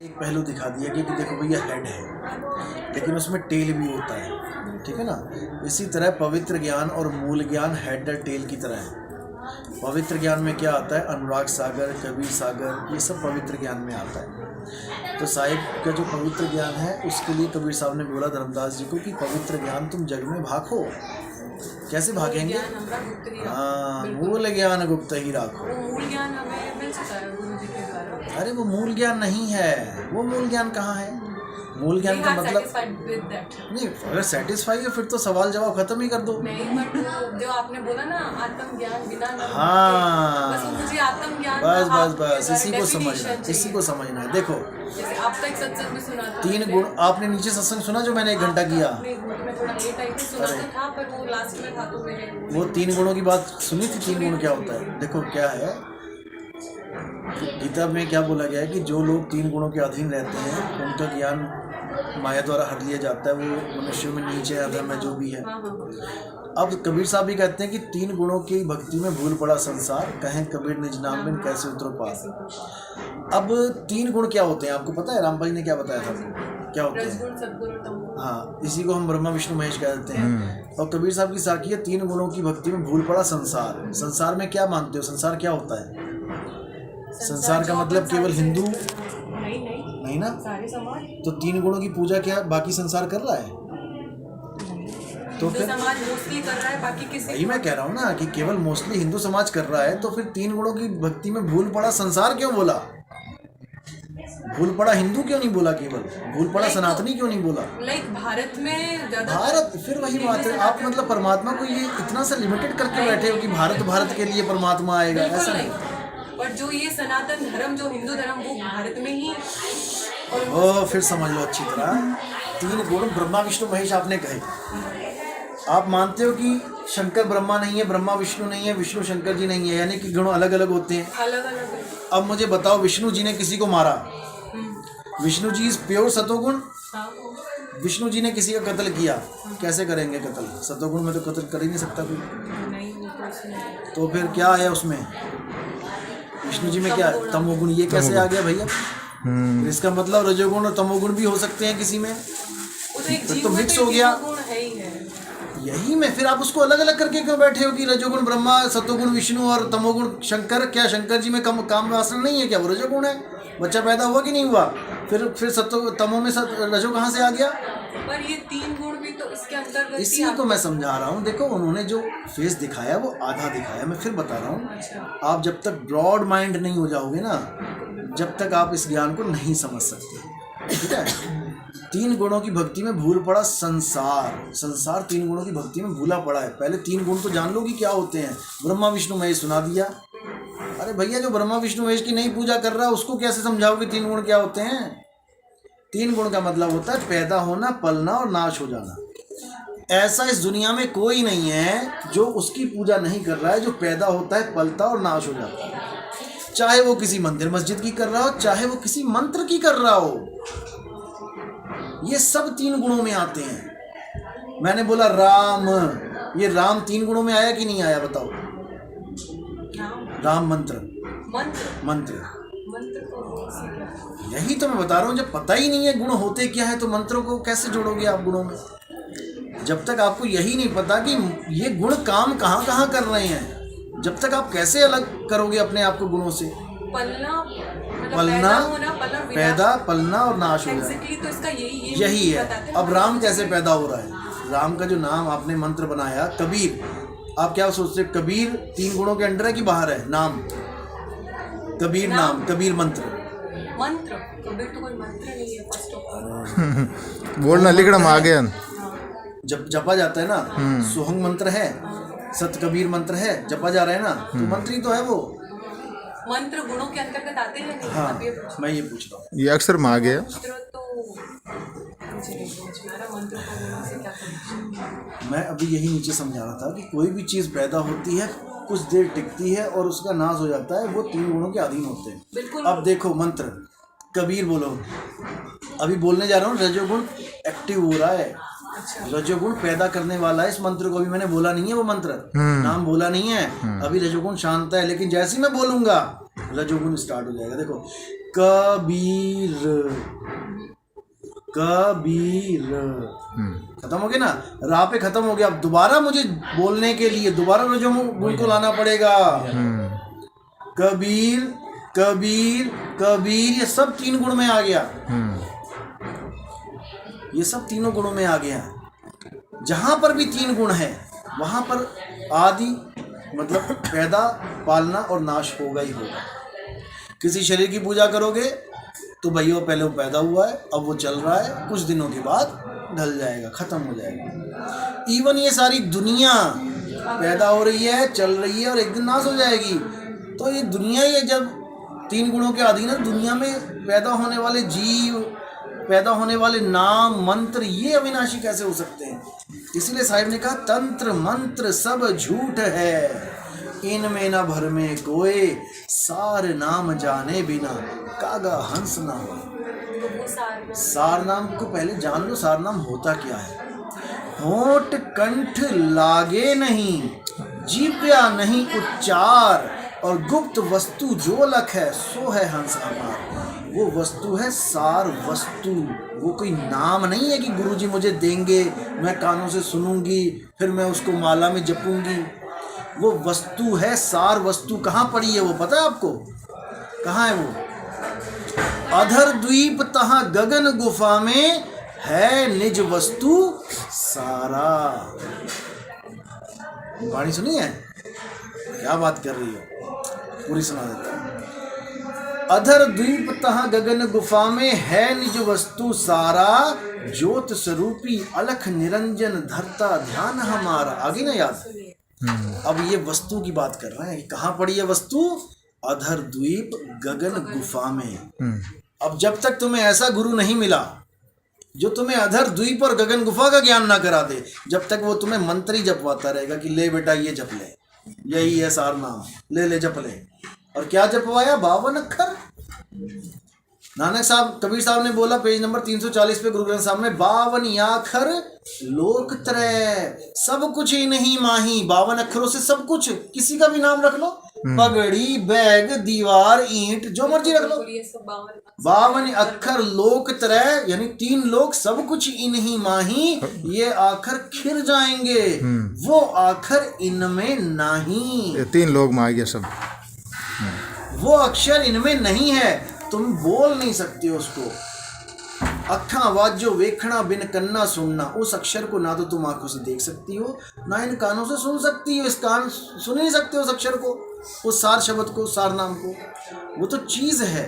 एक पहलू दिखा दिया कि देखो भैया हेड है लेकिन उसमें टेल भी होता है, ठीक है ना। इसी तरह पवित्र ज्ञान और मूल ज्ञान हेड और टेल की तरह है। पवित्र ज्ञान में क्या आता है, अनुराग सागर, कबीर सागर, ये सब पवित्र ज्ञान में आता है। तो साहिब का जो पवित्र ज्ञान है उसके लिए कबीर साहब ने बोला धर्मदास जी को कि पवित्र ज्ञान तुम जग में भागो। कैसे भागेंगे? हाँ, मूल ज्ञान गुप्त ही राखो। मूल ज्ञान हमें मिल चुका है गुरु जी के द्वारा। अरे वो मूल ज्ञान नहीं है, वो मूल ज्ञान कहाँ है? मूल ज्ञान का मतलब नहीं, अगर सेटिस्फाई है फिर तो सवाल जवाब खत्म ही कर दो। नहीं, बट जो आपने बोला ना आत्म ज्ञान बिना हाँ, बस मुझे आत्म ज्ञान बस इसी को समझना है। देखो जैसे आप तक सत्संग में सुना था 3 गुण, आपने नीचे सत्संग सुना जो मैंने 1 घंटा किया? मैं थोड़ा लेट आई थी, सुना तो था पर वो लास्ट में था तो मैंने वो 3 गुणों की बात सुनी थी। 3 गुण क्या होता है? देखो क्या है, गीता में क्या बोला गया है कि जो लोग 3 गुणों के अधीन रहते हैं उनका ज्ञान माया द्वारा हर लिया जाता है, वो मनुष्य में नीचे अधम में जो भी है। अब कबीर साहब भी कहते हैं कि 3 गुणों की भक्ति में भूल पड़ा संसार, कहें कबीर निज नाम बिन कैसे उतरो पार। अब 3 गुण क्या होते हैं आपको पता है? रामपाल जी ने क्या बताया था आपको, क्या होते हैं? हाँ, इसी को हम ब्रह्मा विष्णु महेश कह देते हैं। और कबीर साहब की साखी है 3 गुणों की भक्ति में भूल पड़ा संसार। संसार में क्या मानते हो? संसार क्या होता है? संसार का मतलब केवल हिंदू नहीं ना, सारे समाज। तो 3 गुणों की पूजा क्या बाकी संसार कर रहा है? तो फिर समाज मोस्टली कर रहा है, बाकी किसी वही मैं कह रहा हूँ ना कि केवल मोस्टली हिंदू समाज कर रहा है, तो फिर 3 गुणों की भक्ति में भूल पड़ा संसार क्यों बोला? भूल पड़ा हिंदू क्यों नहीं बोला? केवल भूल पड़ा सनातनी क्यों नहीं बोला? भारत में भारत, फिर वही बात है, आप मतलब परमात्मा को ये इतना सा लिमिटेड करके बैठे हो कि भारत के लिए परमात्मा आएगा, ऐसा नहीं। पर जो ये सनातन धर्म, जो हिंदू धर्म, वो भारत में ही। ओ फिर समझ लो अच्छी तरह, 3 गुण ब्रह्मा विष्णु महेश आपने कहे। आप मानते हो कि शंकर ब्रह्मा नहीं है, ब्रह्मा विष्णु नहीं है, विष्णु शंकर जी नहीं है, यानी कि गुण अलग अलग होते हैं। अलग अलग। अब मुझे बताओ, विष्णु जी ने किसी को मारा, विष्णु जी प्योर सतोगुण, विष्णु जी ने किसी का कत्ल किया, कैसे करेंगे कत्ल? सतोगुण में तो कत्ल कर ही नहीं सकता कोई। तो फिर क्या आया उसमें? विष्णु जी में क्या है? तमोगुण। ये कैसे आ गया भैया? इसका मतलब रजोगुण और तमोगुण भी हो सकते हैं किसी में, तो मिक्स हो गया। यही में फिर आप उसको अलग अलग करके क्यों बैठे हो कि रजोगुण ब्रह्मा, सतोगुण विष्णु और तमोगुण शंकर? क्या शंकर जी में काम वासना नहीं है क्या? वो रजोगुण है, बच्चा पैदा हुआ कि नहीं हुआ? फिर तमो में रजो कहाँ से आ गया? पर ये 3 गुण भी तो इसके अंतर्गत। इसी को मैं समझा रहा हूँ। देखो उन्होंने जो फेस दिखाया वो आधा दिखाया, मैं फिर बता रहा हूँ। आप जब तक ब्रॉड माइंड नहीं हो जाओगे ना, जब तक आप इस ज्ञान को नहीं समझ सकते, ठीक है। 3 गुणों की भक्ति में भूल पड़ा संसार 3 गुणों की भक्ति में भूला पड़ा है। पहले 3 गुण तो जान लो कि क्या होते हैं। ब्रह्मा विष्णु महेश सुना दिया। अरे भैया, जो ब्रह्मा विष्णु महेश की नहीं पूजा कर रहा उसको कैसे समझाओगे 3 गुण क्या होते हैं? 3 गुण का मतलब होता है पैदा होना, पलना और नाश हो जाना। ऐसा इस दुनिया में कोई नहीं है जो उसकी पूजा नहीं कर रहा है, जो पैदा होता है, पलता और नाश हो जाता है। चाहे वो किसी मंदिर मस्जिद की कर रहा हो, चाहे वो किसी मंत्र की कर रहा हो, ये सब 3 गुणों में आते हैं। मैंने बोला राम, ये राम 3 गुणों में आया कि नहीं आया? बताओ। राम मंत्र यही तो मैं बता रहा हूँ। जब पता ही नहीं है गुण होते क्या है, तो मंत्रों को कैसे जोड़ोगे आप गुणों में? जब तक आपको यही नहीं पता कि ये गुण काम कहाँ कहाँ कर रहे हैं, जब तक आप कैसे अलग करोगे अपने आप को गुणों से? पैदा, पलना और नाश हो जाए, तो इसका यही है। अब राम कैसे पैदा हो रहा है? राम का जो नाम आपने मंत्र बनाया कबीर, आप क्या सोचते हैं कबीर 3 गुणों के अंडर है कि बाहर है? नाम कबीर, नाम कबीर मंत्र कबीर तो कोई मंत्र नहीं है। फर्स्ट ऑफ ऑल बोलना लिखना आ गया। जब जपा जाता है ना, सोहंग मंत्र है, सत कबीर मंत्र है, जपा जा रहा है ना, तो मंत्र ही तो है वो। मंत्र गुणों के अंतर्गत आते हैं नहीं? हाँ, मैं ये पूछ रहा हूँ। ये अक्सर में आ गया। मैं अभी यही नीचे समझा रहा था कि कोई भी चीज़ पैदा होती है, कुछ देर टिकती है और उसका नाश हो जाता है, वो 3 गुणों के अधीन होते हैं। अब देखो मंत्र कबीर बोलो, अभी बोलने जा रहा हूँ, रजोगुण एक्टिव हो रहा है। रजोगुण पैदा करने वाला है इस मंत्र को। अभी मैंने बोला नहीं है वो मंत्र, नाम बोला नहीं है, अभी रजोगुण शांत है, लेकिन जैसे ही मैं बोलूंगा रजोगुण स्टार्ट हो जाएगा। देखो कबीर, कबीर। खत्म हो गया ना, रा पे खत्म हो गया। अब दोबारा मुझे बोलने के लिए दोबारा रजो गुण को लाना पड़ेगा। कबीर कबीर कबीर, ये सब 3 गुण में आ गया। ये सब तीनों गुणों में आ गया। जहां पर भी 3 गुण है वहां पर आदि मतलब पैदा, पालना और नाश होगा ही होगा। किसी शरीर की पूजा करोगे तो भैया पहले वो पैदा हुआ है, अब वो चल रहा है, कुछ दिनों के बाद ढल जाएगा, खत्म हो जाएगा। इवन ये सारी दुनिया पैदा हो रही है, चल रही है और एक दिन नाश हो जाएगी। तो ये दुनिया ही है, जब 3 गुणों के अधीन है, दुनिया में पैदा होने वाले जीव, पैदा होने वाले नाम मंत्र, ये अविनाशी कैसे हो सकते हैं? इसलिए साहिब ने कहा तंत्र मंत्र सब झूठ है, इनमें न भर में कोई, सार नाम जाने बिना कागा हंस ना हो। सार नाम को पहले जान लो, सार नाम होता क्या है। होठ कंठ लागे नहीं, जीव्या नहीं उच्चार, और गुप्त वस्तु जो लख है सो है हंस हमार। वो वस्तु है सार वस्तु, वो कोई नाम नहीं है कि गुरुजी मुझे देंगे, मैं कानों से सुनूंगी, फिर मैं उसको माला में जपूंगी। वो वस्तु है सार वस्तु। कहाँ पड़ी है वो पता है आपको? कहाँ है वो? अधर द्वीप तहाँ गगन गुफा में है निज वस्तु सारा। वाणी सुनी है? क्या बात कर रही हो? पूरी सुना देता हूं। अधर द्वीप तहाँ गगन गुफा में है निज वस्तु सारा, ज्योत स्वरूपी अलख निरंजन धरता ध्यान हमारा। आगे ना याद? अब ये वस्तु की बात कर रहे हैं कि कहाँ पड़ी है वस्तु? अधर द्वीप गगन गुफा में। अब जब तक तुम्हें ऐसा गुरु नहीं मिला जो तुम्हें अधर द्वीप और गगन गुफा का ज्ञान ना करा दे, जब तक वो तुम्हें मंत्र ही जपवाता रहेगा कि ले बेटा ये जप ले, यही है सार नाम, ले ले जप ले। और क्या जपवाया? 52 अक्षर। नानक साहब, कबीर साहब ने बोला पेज नंबर 340 पे गुरु ग्रंथ साहब में, 52 आखर लोक त्रय, सब कुछ ही नहीं माही। 52 अक्षरों से सब कुछ, किसी का भी नाम रख लो, पगड़ी, बैग, दीवार, ईंट, जो मर्जी रख लो। 52 अक्षर लोक त्रय, यानी 3 लोक, सब कुछ इनही माही, ये आखर खिर जाएंगे, वो आखर इनमें नहीं। 3 लोग में आ गया सब। वो अक्षर इनमें नहीं है, तुम बोल नहीं सकते उसको। अखा आवाज जो वेखना बिन कन्ना सुनना, उस अक्षर को ना तो तुम आंखों से देख सकती हो, ना इन कानों से सुन सकती हो। इस कान सुन नहीं सकते उस अक्षर को, उस सार शब्द को, सार नाम को। वो तो चीज है,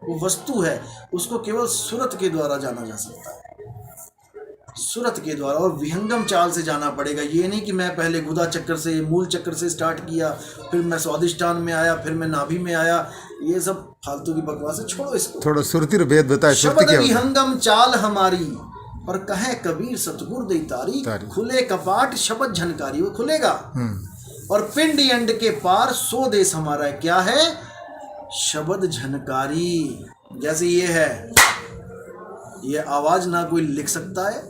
वो वस्तु है, उसको केवल सुरत के द्वारा जाना जा सकता है, सुरत के द्वारा। और विहंगम चाल से जाना पड़ेगा। ये नहीं कि मैं पहले गुदा चक्कर से, मूल चक्कर से स्टार्ट किया, फिर मैं स्वादिष्टान में आया, फिर मैं नाभि में आया। ये सब फालतू की बकवास है, छोड़ो इसको। थोड़ा सुरती भेद बताए। शब्द विहंगम चाल हमारी, और कहे कबीर सतगुर दई तारी, खुले कपाट शब्द झनकारी। वो खुलेगा। और पिंड अंड के पार सो देश हमारा है। क्या है? शब्द झनकारी। जैसे ये है, ये आवाज ना कोई लिख सकता है,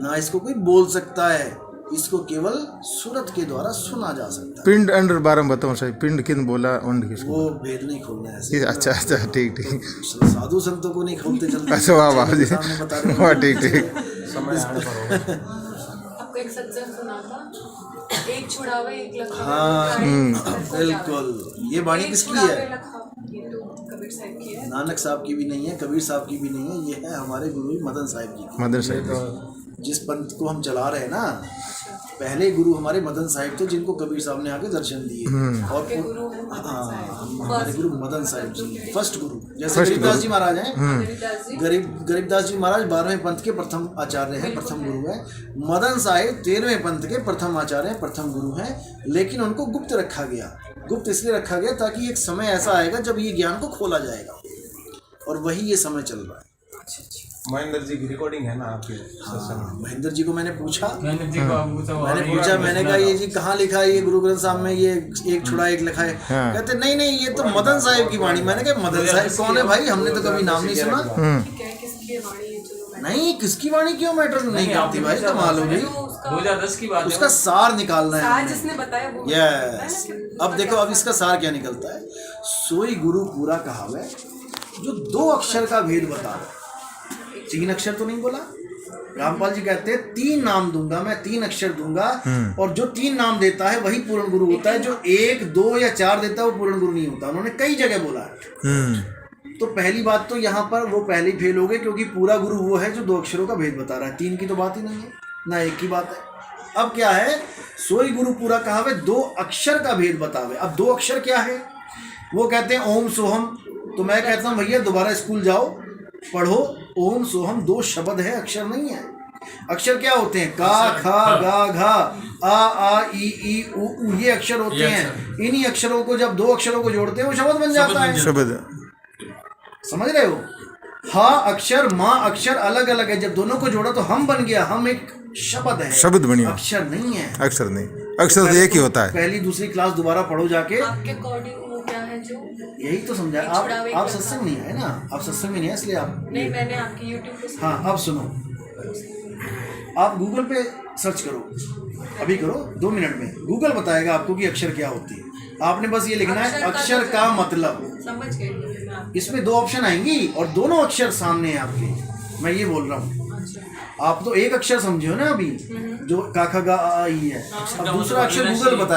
ना इसको कोई बोल सकता है, इसको केवल सूरत के द्वारा सुना जा सकता है। पिंड अंडर बारे में बताओ साहब, पिंड किन बोला, अंड किसको? वो भेद नहीं खोलना है ऐसे। अच्छा अच्छा, ठीक ठीक। साधु संतों को नहीं खोलते चलते। अच्छा, वाह वाह जी, वाह, ठीक ठीक। आपको एक सज्जन सुना था, एक छुड़ावे एक लखा। हाँ बिल्कुल। ये वाणी किसकी है? ये तो कबीर साहब की है। नानक साहब की भी नहीं है, कबीर साहब की भी नहीं है, ये है हमारे गुरु मदन साहिब जी की। मदन साहिब जिस पंथ को हम चला रहे हैं ना, पहले गुरु हमारे मदन साहिब थे, जिनको कबीर साहब ने आके दर्शन दिए। और हमारे गुरु मदन साहिब जी फर्स्ट गुरु। जैसे गरीबदास जी महाराज हैं, गरीबदास जी महाराज 12वें पंथ के प्रथम आचार्य हैं, प्रथम गुरु हैं। मदन साहिब 13वें पंथ के प्रथम आचार्य हैं, प्रथम गुरु हैं। लेकिन उनको गुप्त रखा गया। गुप्त इसलिए रखा गया ताकि एक समय ऐसा आएगा जब ये ज्ञान को खोला जाएगा, और वही ये समय चल रहा है। महेंद्र जी की रिकॉर्डिंग है ना आपकी? हाँ, महेंद्र जी को मैंने पूछा, मैंने मैंने कहा ये जी कहाँ लिखा है? ये गुरु ग्रंथ साहब में ये एक छुड़ा एक लिखा है। कहते नहीं नहीं, ये तो मदन साहिब की वाणी। मैंने कहा मदन साहिब कौन है भाई? हमने तो कभी नाम नहीं सुना। नहीं, किसकी वाणी क्यों मैटर नहीं करती भाई, कमाल हो गई। 2010 की बात है। उसका सार निकालना है, जिसने बताया वो। यस। अब देखो, अब इसका सार क्या निकलता है? सोई गुरु पूरा कहावे, जो 2 अक्षर का भेद बता रहा। 3 अक्षर तो नहीं बोला। रामपाल जी कहते हैं 3 नाम दूंगा मैं, 3 अक्षर दूंगा, और जो 3 नाम देता है वही पूर्ण गुरु होता है। जो 1, 2 या 4 देता है वो पूर्ण गुरु नहीं होता। उन्होंने कई जगह बोला है। तो पहली बात तो यहाँ पर वो पहले ही फेल हो गए, क्योंकि पूरा गुरु वो है जो 2 अक्षरों का भेद बता रहा है। 3 की तो बात ही नहीं है, ना 1 की बात है। अब क्या है, सोई गुरु पूरा कहावे 2 अक्षर का भेद बतावे। अब 2 अक्षर क्या है, वो कहते हैं ओम सोहम। तो मैं कहता हूँ भैया दोबारा स्कूल जाओ, पढ़ो। ओम सोहम 2 शब्द है, अक्षर नहीं है। अक्षर क्या होते हैं, का, खा, गा, घा, आ, ई, उ, ये अक्षर होते हैं। इन्हीं अक्षरों को जब 2 अक्षरों को जोड़ते हैं वो शब्द बन जाता है। शब्द समझ रहे हो। हा अक्षर, माँ अक्षर अलग अलग है, जब दोनों को जोड़ा तो हम बन गया। हम एक शब्द है, शब्द बनिया, अक्षर नहीं है। अक्षर नहीं, अक्षर तो एक ही होता है। पहली दूसरी क्लास दोबारा पढ़ो जाके। आपके अकॉर्डिंग वो क्या है जो यही तो समझा। आप सत्संग नहीं है ना, आप सत्संग में नहीं है, इसलिए आप नहीं, मैंने आपकी YouTube पे हाँ। अब सुनो, आप गूगल पे सर्च करो, अभी करो 2 मिनट में गूगल बताएगा आपको कि अक्षर क्या होती है। आपने बस ये लिखना है अक्षर का मतलब। समझ गई। इसमें 2 ऑप्शन आएंगी और दोनों अक्षर सामने हैं आपके। मैं ये बोल रहा हूँ, आप तो एक अक्षर समझे हो ना अभी, जो का, खा, गा, आ, ई है। अब दूसरा अक्षर गूगल बताए।